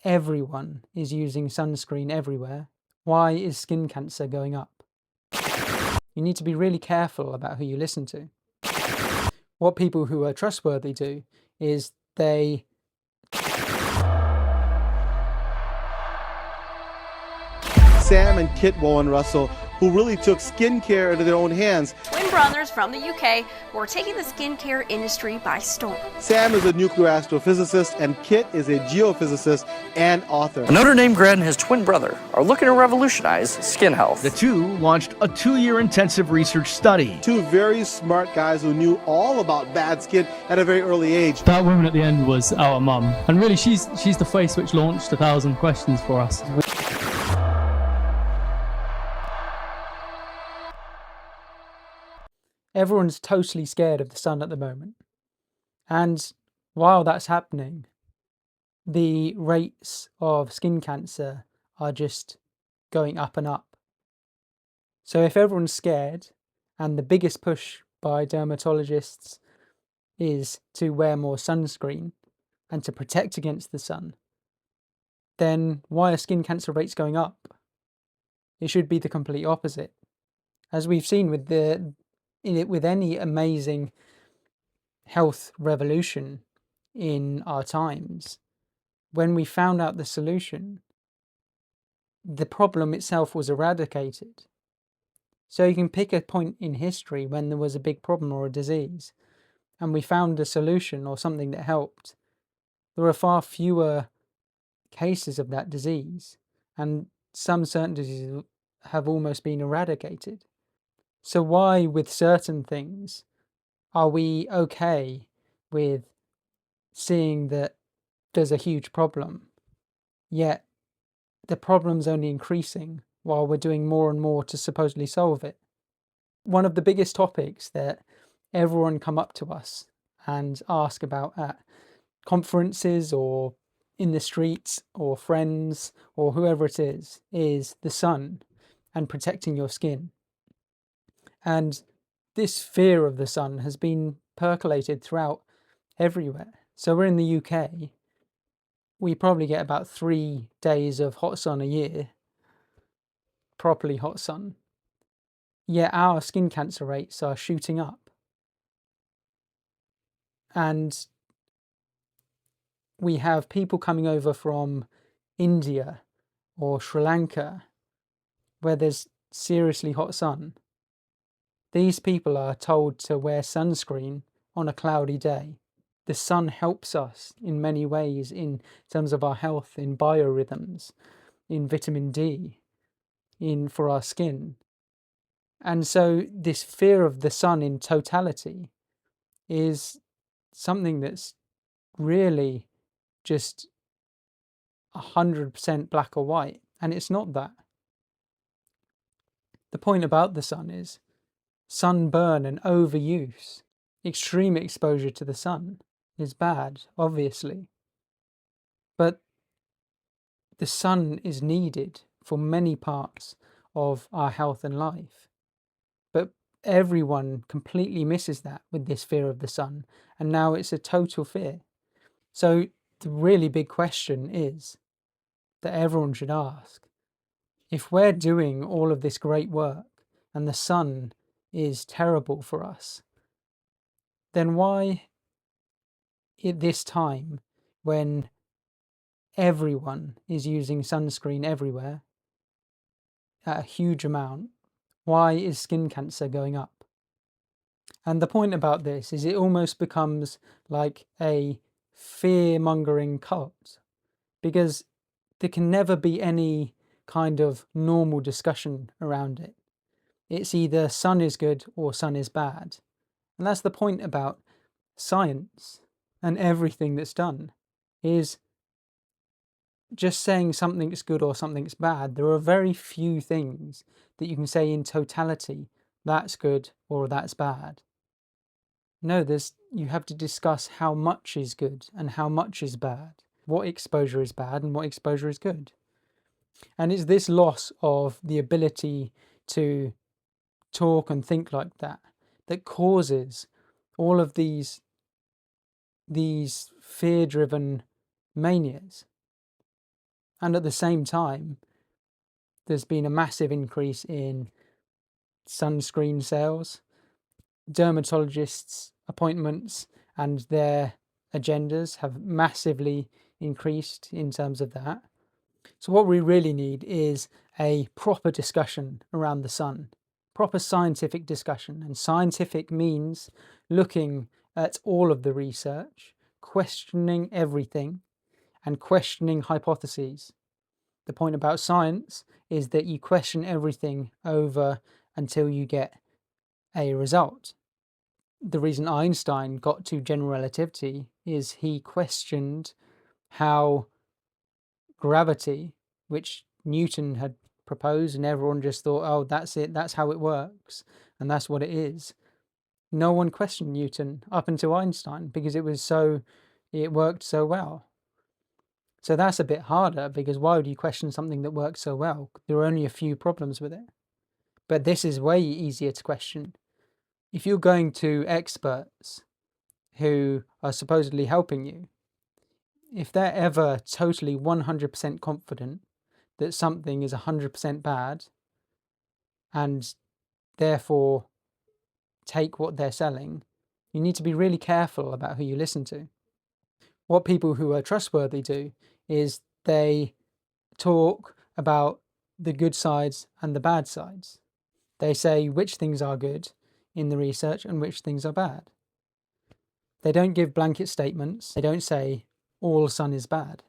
everyone is using sunscreen everywhere, why is skin cancer going up? You need to be really careful about who you listen to. What people who are trustworthy do is they Sam and Kit Warren Russell, who really took skincare into their own hands. Twin brothers from the UK who are taking the skincare industry by storm. Sam is a nuclear astrophysicist, and Kit is a geophysicist and author. A Notre Dame grad and his twin brother are looking to revolutionize skin health. The two launched a 2-year intensive research study. Two very smart guys who knew all about bad skin at a very early age. That woman at the end was our mum, and really she's the face which launched 1,000 questions for us. Everyone's totally scared of the sun at the moment. And while that's happening, the rates of skin cancer are just going up and up. So if everyone's scared, and the biggest push by dermatologists is to wear more sunscreen and to protect against the sun, then why are skin cancer rates going up? It should be the complete opposite. As we've seen with any amazing health revolution in our times, when we found out the solution, the problem itself was eradicated. So you can pick a point in history when there was a big problem or a disease, and we found a solution or something that helped. There are far fewer cases of that disease, and some certain diseases have almost been eradicated. So why, with certain things, are we okay with seeing that there's a huge problem, yet the problem's only increasing while we're doing more and more to supposedly solve it? One of the biggest topics that everyone come up to us and ask about at conferences or in the streets or friends or whoever it is the sun and protecting your skin. And this fear of the sun has been percolated throughout everywhere. So we're in the UK, we probably get about 3 days of hot sun a year, properly hot sun, yet our skin cancer rates are shooting up. And we have people coming over from India or Sri Lanka where there's seriously hot sun. These people are told to wear sunscreen on a cloudy day. The sun helps us in many ways in terms of our health, in biorhythms, in vitamin D, for our skin. And so this fear of the sun in totality is something that's really just 100% black or white, and it's not that. The point about the sun is sunburn and overuse. Extreme exposure to the sun is bad, obviously. But the sun is needed for many parts of our health and life. But everyone completely misses that with this fear of the sun, and now it's a total fear. So the really big question is that everyone should ask, if we're doing all of this great work and the sun is terrible for us, then why at this time, when everyone is using sunscreen everywhere at a huge amount, why is skin cancer going up? And the point about this is it almost becomes like a fear-mongering cult, because there can never be any kind of normal discussion around it. It's either sun is good or sun is bad. And that's the point about science and everything that's done, is just saying something's good or something's bad. There are very few things that you can say in totality, that's good or that's bad. No, you have to discuss how much is good and how much is bad, what exposure is bad and what exposure is good. And it's this loss of the ability to talk and think like that that causes all of these fear-driven manias. And at the same time, there's been a massive increase in sunscreen sales, dermatologists' appointments and their agendas have massively increased in terms of that. So what we really need is a proper discussion around the sun, proper scientific discussion. And scientific means looking at all of the research, questioning everything, and questioning hypotheses. The point about science is that you question everything over until you get a result. The reason Einstein got to general relativity is he questioned how gravity, which Newton had proposed, and everyone just thought, oh, that's it, that's how it works, and that's what it is. No one questioned Newton up until Einstein because it worked so well. So that's a bit harder, because why would you question something that works so well? There are only a few problems with it. But this is way easier to question. If you're going to experts who are supposedly helping you, if they're ever totally 100% confident that something is 100% bad and therefore take what they're selling, you need to be really careful about who you listen to. What people who are trustworthy do is they talk about the good sides and the bad sides. They say which things are good in the research and which things are bad. They don't give blanket statements. They don't say all sun is bad.